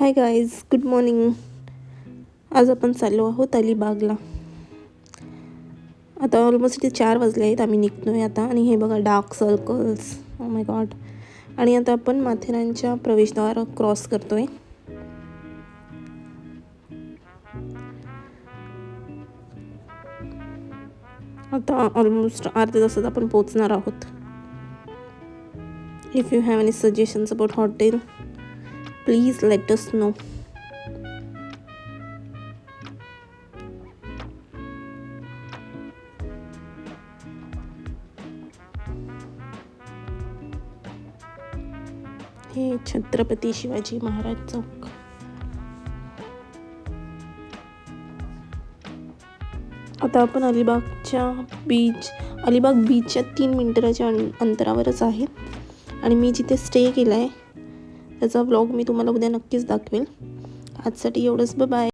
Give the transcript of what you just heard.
Hi guys, good morning. आज आपण चाललो आहोत अलिबागला. आता ऑलमोस्ट इथे 4 वाजले आहेत. आम्ही निघतो आहे आता. आणि हे बघा dark circles, oh my God. आणि आता आपण माथेरानच्या प्रवेशद्वार क्रॉस करतो आहे. आता ऑलमोस्ट अर्ध्या तासात आपण पोचणार आहोत. If you have any suggestions about hotel, please let us know. हे छत्रपती शिवाजी महाराज चौक. आता आपण अलिबाग बीचच्या 3 मिनिटाच्या अंतरावरच आहे. आणि मी जिथे स्टे केला आहे त्याचा व्लॉग मी तुम्हाला उद्या नक्कीच दाखवेल. आजसाठी एवढंच. बाय.